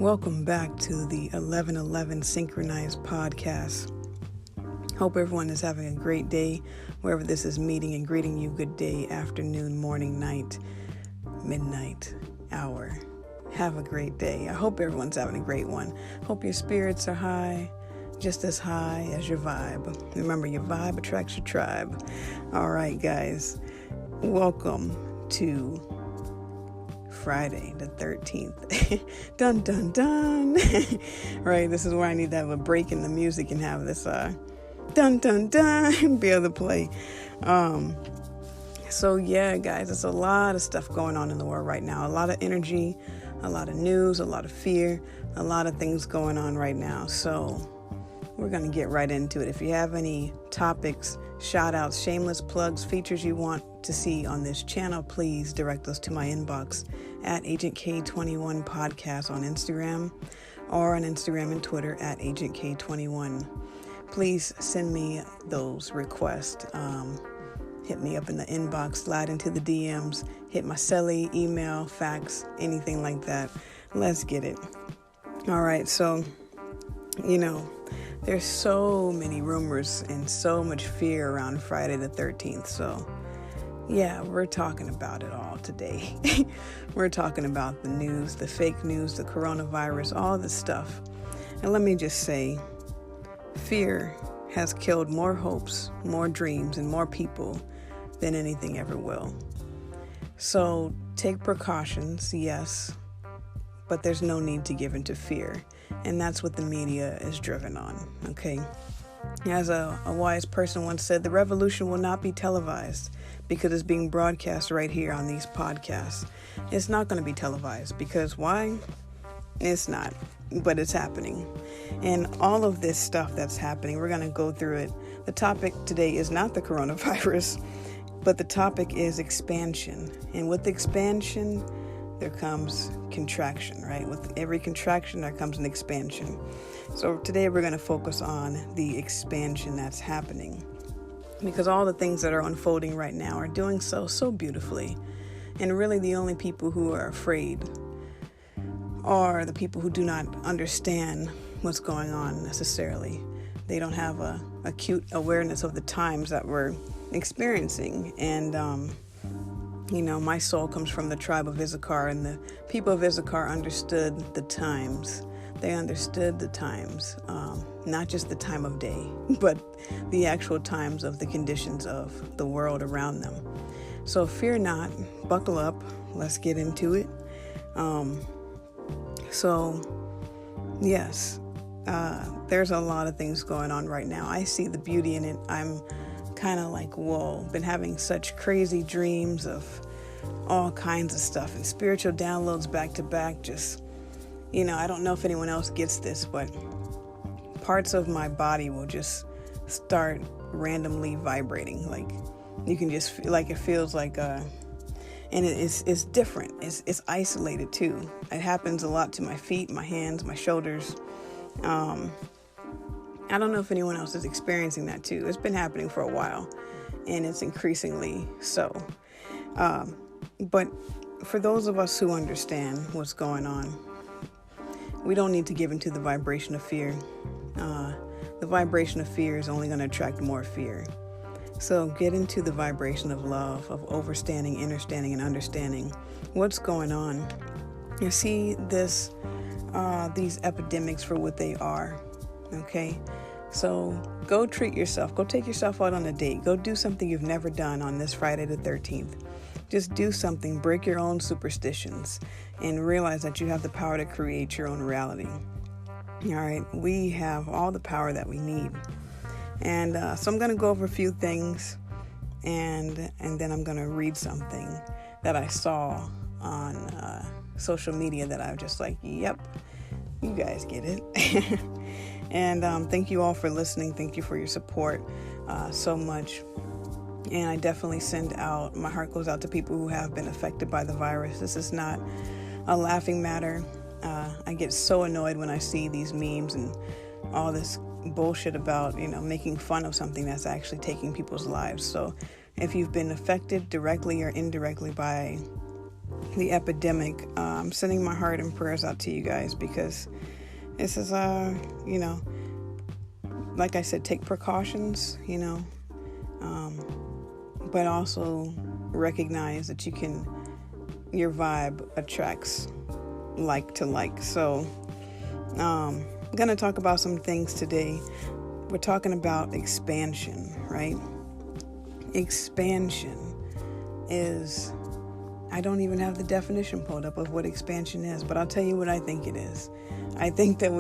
Welcome back to the 1111 Synchronized Podcast. Hope everyone is having a great day wherever this is meeting, and greeting you good day, afternoon, morning, night, midnight, hour. Have a great day. I hope everyone's having a great one. Hope your spirits are high, just as high as your vibe. Remember, your vibe attracts your tribe. All right, guys. Welcome to Friday the 13th. Dun dun dun. Right, this is where I need to have a break in the music and have this dun dun dun be able to play. So yeah, guys, there's a lot of stuff going on in the world right now. A lot of energy, a lot of news, a lot of fear, a lot of things going on right now. So we're going to get right into it. If you have any topics, shout outs, shameless plugs, features you want to see on this channel, please direct those to my inbox at Agent K21 Podcast on Instagram, or on Instagram and Twitter at Agent K21. Please send me those requests. Hit me up in the inbox, slide into the DMs, hit my celly, email, fax, anything like that. Let's get it. All right, so, there's so many rumors and so much fear around Friday the 13th. So, yeah, we're talking about it all today. We're talking about the news, the fake news, the coronavirus, all this stuff. And let me just say, fear has killed more hopes, more dreams, and more people than anything ever will. So take precautions, yes, but there's no need to give into fear. And that's what the media is driven on, okay? As a wise person once said, the revolution will not be televised because it's being broadcast right here on these podcasts. It's not going to be televised because why? It's not, but it's happening. And all of this stuff that's happening, we're going to go through it. The topic today is not the coronavirus, but the topic is expansion. And with expansion, there comes contraction, right? With every contraction, there comes an expansion. So today we're going to focus on the expansion that's happening, because all the things that are unfolding right now are doing so beautifully. And really the only people who are afraid are the people who do not understand what's going on necessarily. They don't have a acute awareness of the times that we're experiencing. And, my soul comes from the tribe of Issachar, and the people of Issachar understood the times. They understood the times, not just the time of day, but the actual times of the conditions of the world around them. So fear not, buckle up, let's get into it. Yes, there's a lot of things going on right now. I see the beauty in it. I'm kind of like, whoa, been having such crazy dreams of all kinds of stuff and spiritual downloads back to back. Just, I don't know if anyone else gets this, but parts of my body will just start randomly vibrating. Like you can just feel like it feels like, and it's different. It's isolated too. It happens a lot to my feet, my hands, my shoulders. I don't know if anyone else is experiencing that too. It's been happening for a while, and it's increasingly so. But for those of us who understand what's going on, we don't need to give into the vibration of fear. The vibration of fear is only going to attract more fear. So get into the vibration of love, of overstanding, understanding, and understanding what's going on. You see these epidemics for what they are. Okay, so go treat yourself. Go take yourself out on a date. Go do something you've never done on this Friday the 13th. Just do something. Break your own superstitions and realize that you have the power to create your own reality. All right, we have all the power that we need. And so I'm going to go over a few things, and then I'm going to read something that I saw on social media that I was just like, yep, you guys get it. And thank you all for listening. Thank you for your support so much. And I definitely my heart goes out to people who have been affected by the virus. This is not a laughing matter. I get so annoyed when I see these memes and all this bullshit about, making fun of something that's actually taking people's lives. So if you've been affected directly or indirectly by the epidemic. I'm sending my heart and prayers out to you guys, because this is, like I said, take precautions, but also recognize that your vibe attracts like to like. So I'm going to talk about some things today. We're talking about expansion, right? Expansion is, I don't even have the definition pulled up of what expansion is, but I'll tell you what I think it is. I think that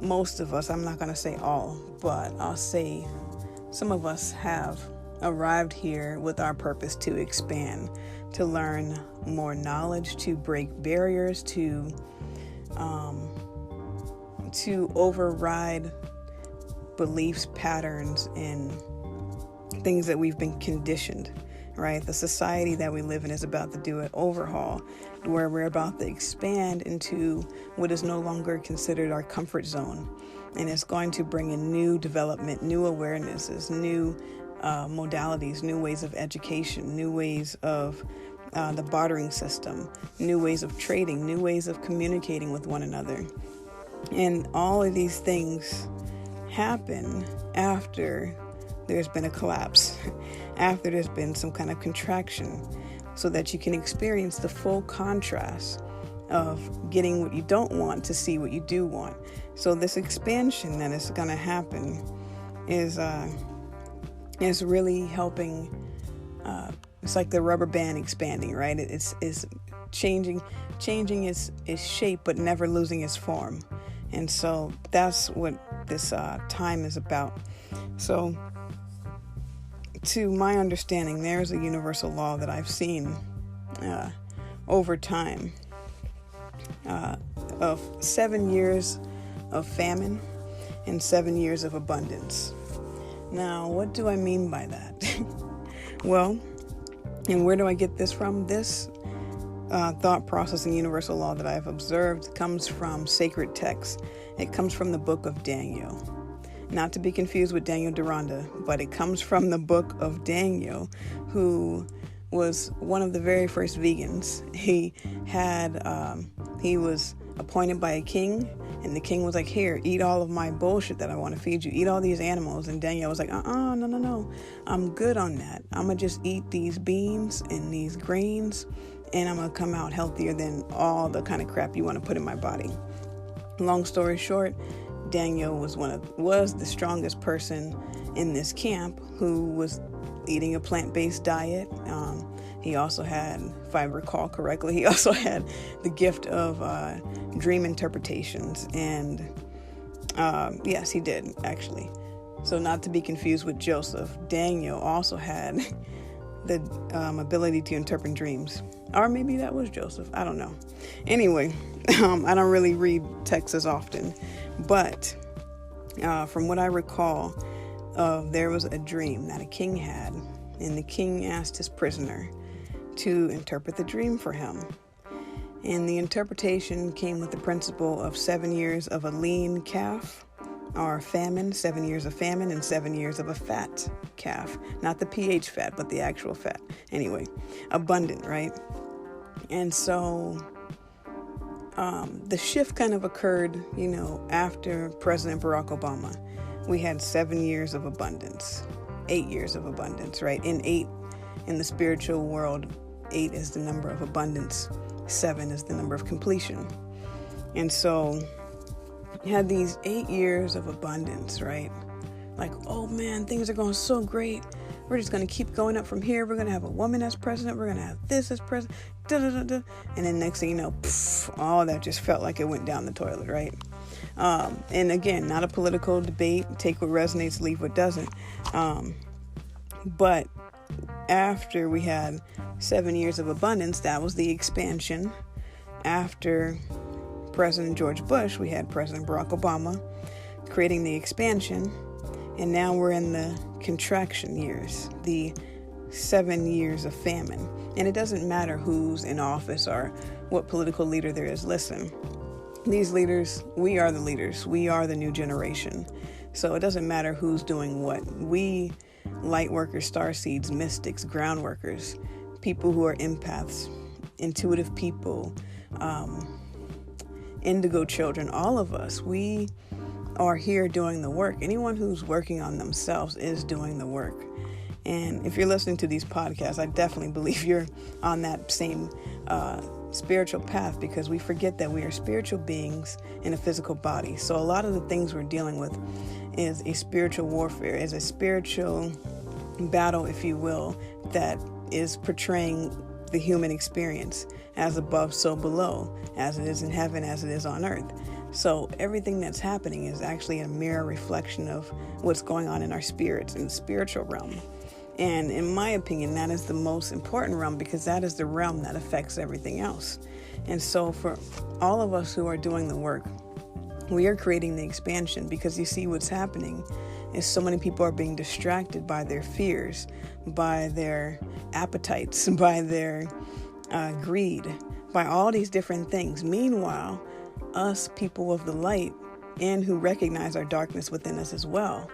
most of us, I'm not going to say all, but I'll say some of us have arrived here with our purpose to expand, to learn more knowledge, to break barriers, to override beliefs, patterns, and things that we've been conditioned, right? The society that we live in is about to do an overhaul, where we're about to expand into what is no longer considered our comfort zone. And it's going to bring in new development, new awarenesses, new modalities, new ways of education, new ways of the bartering system, new ways of trading, new ways of communicating with one another. And all of these things happen after there's been a collapse, after there's been some kind of contraction, so that you can experience the full contrast of getting what you don't want to see what you do want. So this expansion that is going to happen is really helping. It's like the rubber band expanding, right? It's changing its shape, but never losing its form. And so that's what this time is about. So, to my understanding, there's a universal law that I've seen over time of 7 years of famine and 7 years of abundance. Now, what do I mean by that? Well, and where do I get this from? This thought process and universal law that I've observed comes from sacred texts. It comes from the book of Daniel. Not to be confused with Daniel Deronda, but it comes from the book of Daniel, who was one of the very first vegans. He was appointed by a king, and the king was like, here, eat all of my bullshit that I want to feed you. Eat all these animals. And Daniel was like, no. I'm good on that. I'm going to just eat these beans and these grains, and I'm going to come out healthier than all the kind of crap you want to put in my body. Long story short, Daniel was the strongest person in this camp who was eating a plant-based diet. He also had, if I recall correctly, he also had the gift of dream interpretations. And yes, he did, actually. So not to be confused with Joseph, Daniel also had the ability to interpret dreams. Or maybe that was Joseph. I don't know. Anyway, I don't really read texts as often. But from what I recall, there was a dream that a king had. And the king asked his prisoner to interpret the dream for him. And the interpretation came with the principle of 7 years of a lean calf, or famine, 7 years of famine, and 7 years of a fat calf. Not the pH fat, but the actual fat. Anyway, abundant, right? And so the shift kind of occurred, after President Barack Obama. We had 7 years of abundance, 8 years of abundance, right? In the spiritual world, 8 is the number of abundance, 7 is the number of completion. And so you had these 8 years of abundance, right? Like, oh man, things are going so great. We're just going to keep going up from here. We're going to have a woman as president. We're going to have this as president. And then next thing you know, all that just felt like it went down the toilet, right? And again, not a political debate. Take what resonates, leave what doesn't. But after we had 7 years of abundance, that was the expansion. After President George Bush, we had President Barack Obama creating the expansion. And now we're in the contraction years, the 7 years of famine. And it doesn't matter who's in office or what political leader there is. Listen, these leaders, we are the leaders. We are the new generation. So it doesn't matter who's doing what. We, light workers, starseeds, mystics, ground workers, people who are empaths, intuitive people, indigo children, all of us, we are here doing the work. Anyone who's working on themselves is doing the work. And if you're listening to these podcasts, I definitely believe you're on that same spiritual path, because we forget that we are spiritual beings in a physical body. So a lot of the things we're dealing with is a spiritual warfare, is a spiritual battle, if you will, that is portraying the human experience as above, so below, as it is in heaven, as it is on earth. So everything that's happening is actually a mirror reflection of what's going on in our spirits, in the spiritual realm. And in my opinion, that is the most important realm, because that is the realm that affects everything else. And so for all of us who are doing the work, we are creating the expansion, because you see what's happening is so many people are being distracted by their fears, by their appetites, by their greed, by all these different things. Meanwhile, us people of the light, and who recognize our darkness within us as well,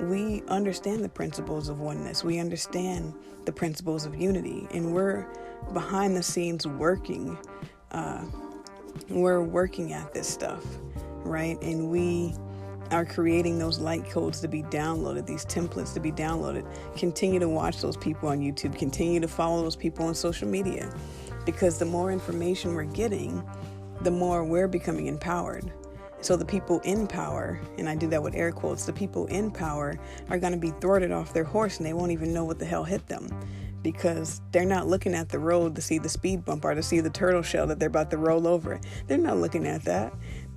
we understand the principles of oneness. We understand the principles of unity, and we're behind the scenes working. We're working at this stuff, right? And we are creating those light codes to be downloaded, these templates to be downloaded. Continue to watch those people on YouTube. Continue to follow those people on social media, because the more information we're getting, the more we're becoming empowered. So the people in power, and I do that with air quotes, the people in power are going to be thwarted off their horse, and they won't even know what the hell hit them, because they're not looking at the road to see the speed bump or to see the turtle shell that they're about to roll over. They're not looking at that.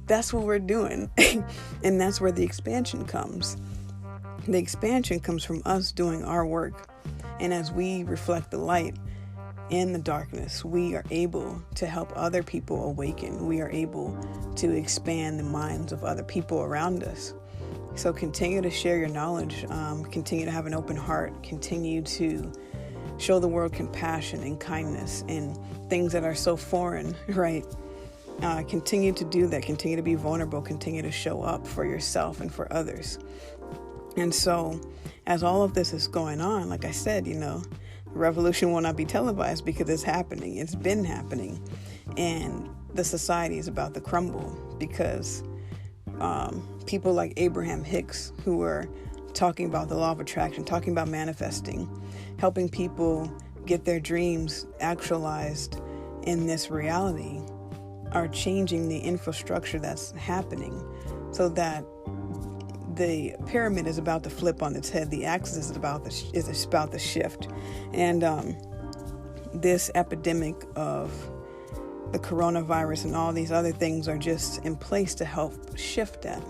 That's what we're doing. And that's where the expansion comes. The expansion comes from us doing our work. And as we reflect the light in the darkness, we are able to help other people awaken. We are able to expand the minds of other people around us. So continue to share your knowledge. Continue to have an open heart. Continue to show the world compassion and kindness and things that are so foreign, right? Continue to do that. Continue to be vulnerable. Continue to show up for yourself and for others. And so as all of this is going on, like I said, revolution will not be televised, because it's happening. It's been happening. And the society is about to crumble, because people like Abraham Hicks, who are talking about the law of attraction, talking about manifesting, helping people get their dreams actualized in this reality, are changing the infrastructure that's happening, so that the pyramid is about to flip on its head. The axis is about to shift. And this epidemic of the coronavirus and all these other things are just in place to help shift that.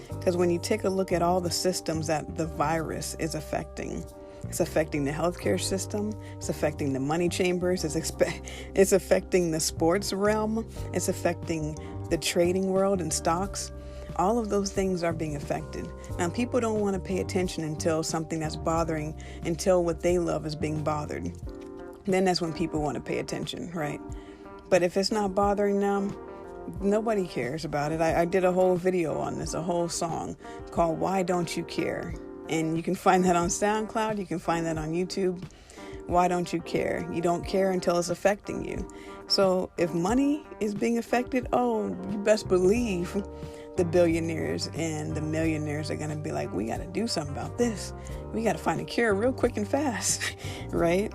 Because when you take a look at all the systems that the virus is affecting, it's affecting the healthcare system, it's affecting the money chambers, it's affecting the sports realm, it's affecting the trading world and stocks. All of those things are being affected. Now, people don't want to pay attention until something that's bothering, until what they love is being bothered. Then that's when people want to pay attention, right? But if it's not bothering them, nobody cares about it. I did a whole video on this, a whole song called Why Don't You Care? And you can find that on SoundCloud. You can find that on YouTube. Why don't you care? You don't care until it's affecting you. So if money is being affected, you best believe the billionaires and the millionaires are going to be like, we got to do something about this. We got to find a cure real quick and fast, right?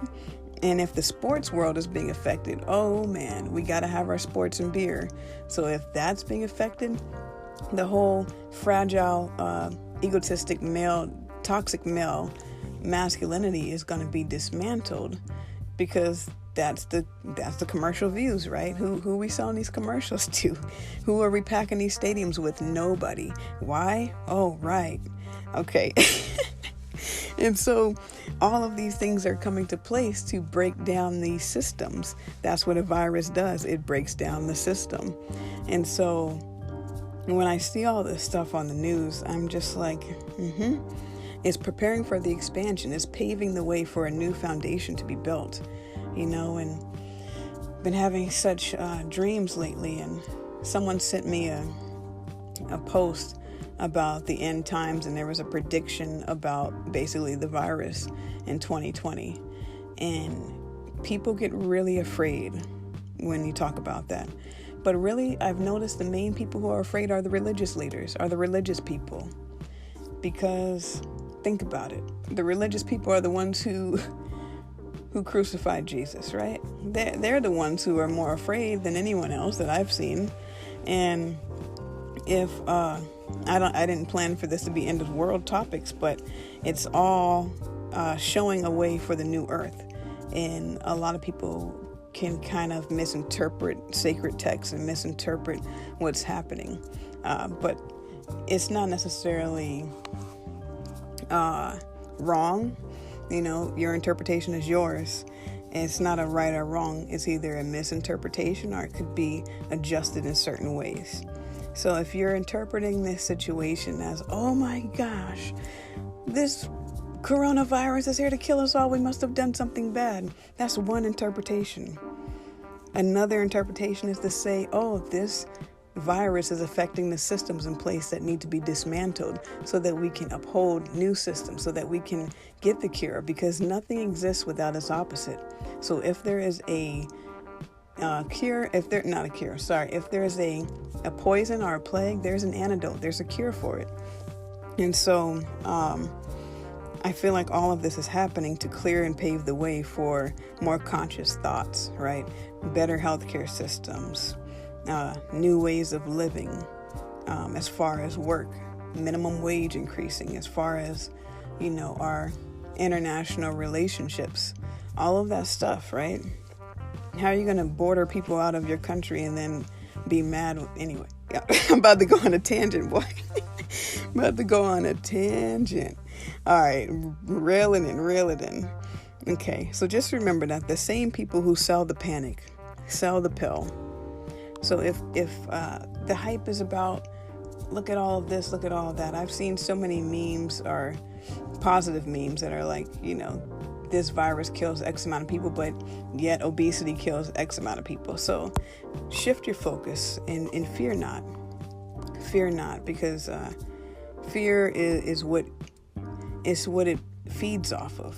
And if the sports world is being affected, oh man, we got to have our sports and beer. So if that's being affected, the whole fragile, egotistic male, toxic male masculinity is going to be dismantled, because that's the commercial views, right? Who are we selling these commercials to? Who are we packing these stadiums with? Nobody. Why? Oh, right. Okay. And so all of these things are coming to place to break down these systems. That's what a virus does. It breaks down the system. And so when I see all this stuff on the news, I'm just like, It's preparing for the expansion. It's paving the way for a new foundation to be built, and been having such dreams lately. And someone sent me a post about the end times, and there was a prediction about basically the virus in 2020. And people get really afraid when you talk about that. But really, I've noticed the main people who are afraid are the religious leaders, are the religious people. Because think about it. The religious people are the ones who crucified Jesus, right? They're the ones who are more afraid than anyone else that I've seen. And if I didn't plan for this to be end of world topics, but it's all showing a way for the new earth. And a lot of people can kind of misinterpret sacred texts and misinterpret what's happening. But it's not necessarily wrong. Your interpretation is yours. It's not a right or wrong. It's either a misinterpretation or it could be adjusted in certain ways. So if you're interpreting this situation as, oh my gosh, this coronavirus is here to kill us all, we must have done something bad. That's one interpretation. Another interpretation is to say, oh, this virus is affecting the systems in place that need to be dismantled so that we can uphold new systems, so that we can get the cure, because nothing exists without its opposite. So if there is a if there is a poison or a plague, there's an antidote, there's a cure for it. And so I feel like all of this is happening to clear and pave the way for more conscious thoughts, right? Better healthcare systems, new ways of living, as far as work, minimum wage increasing, as far as, our international relationships, all of that stuff, right? How are you going to border people out of your country and then be mad? Anyway, I'm about to go on a tangent, boy. All right, reel it in. Okay, so just remember that the same people who sell the panic, sell the pill. So if the hype is about, look at all of this, look at all of that. I've seen so many memes or positive memes that are like, this virus kills X amount of people, but yet obesity kills X amount of people. So shift your focus and fear not. Fear not, because fear is what it feeds off of.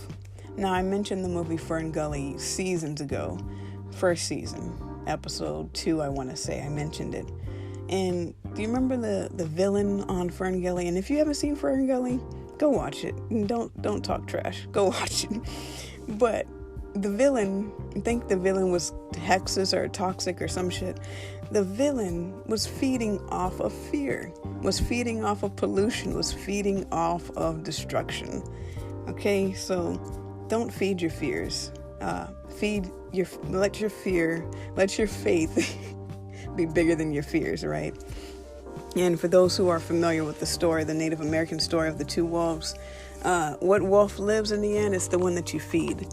Now, I mentioned the movie Fern Gully seasons ago, first season, episode 2, I want to say I mentioned it. And do you remember the villain on Fern Gully? And if you haven't seen Fern Gully, go watch it. And don't talk trash. Go watch it. But the villain, I think the villain was hexes or toxic or some shit. The villain was feeding off of fear, was feeding off of pollution, was feeding off of destruction. Okay, so don't feed your fears. Let your faith be bigger than your fears, right? And for those who are familiar with the story, the Native American story of the two wolves, what wolf lives in the end is the one that you feed.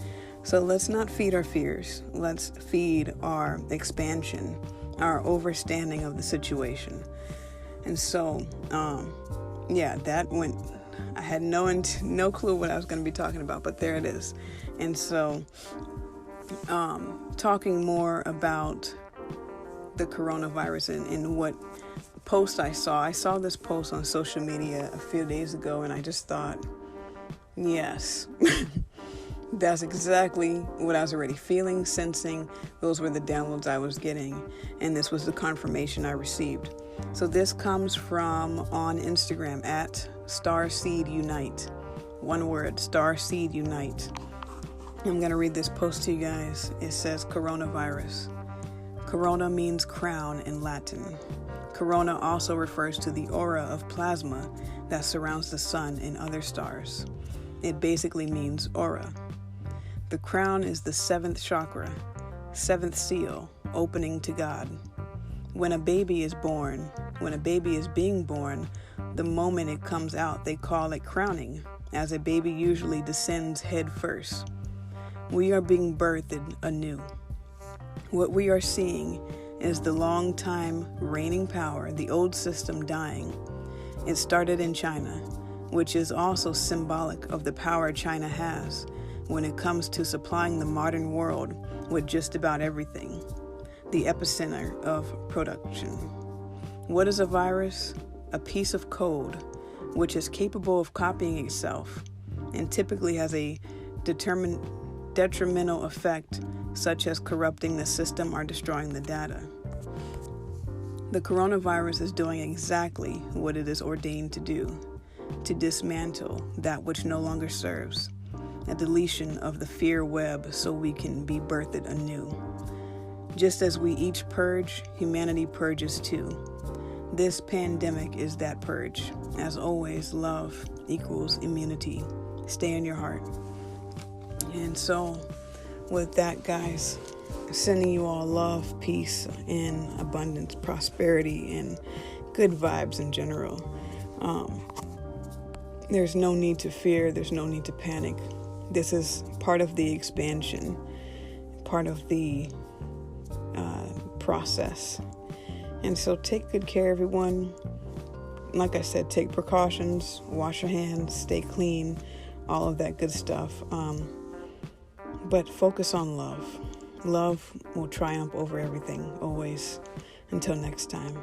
So let's not feed our fears. Let's feed our expansion, our overstanding of the situation. And so, that went, I had no clue what I was going to be talking about, but there it is. And so, talking more about the coronavirus and what post I saw this post on social media a few days ago, and I just thought, yes, that's exactly what I was already feeling, sensing. Those were the downloads I was getting, and this was the confirmation I received. So this comes from on Instagram at StarSeedUnite. One word, StarSeedUnite. I'm going to read this post to you guys. It says coronavirus. Corona means crown in Latin. Corona also refers to the aura of plasma that surrounds the sun and other stars. It basically means aura. The crown is the 7th chakra, 7th seal, opening to God. When a baby is being born, the moment it comes out, they call it crowning, as a baby usually descends head first. We are being birthed anew. What we are seeing is the long time reigning power, the old system dying. It started in China, which is also symbolic of the power China has when it comes to supplying the modern world with just about everything, the epicenter of production. What is a virus? A piece of code which is capable of copying itself and typically has a determined detrimental effect, such as corrupting the system or destroying the data. The coronavirus is doing exactly what it is ordained to do, to dismantle that which no longer serves, a deletion of the fear web so we can be birthed anew. Just as we each purge, humanity purges too. This pandemic is that purge. As always, love equals immunity. Stay in your heart. And so, with that, guys, sending you all love, peace, and abundance, prosperity, and good vibes in general. There's no need to fear. There's no need to panic. This is part of the expansion, part of the process. And so take good care, everyone. Like I said, take precautions, wash your hands, stay clean, all of that good stuff. But focus on love. Love will triumph over everything, always. Until next time.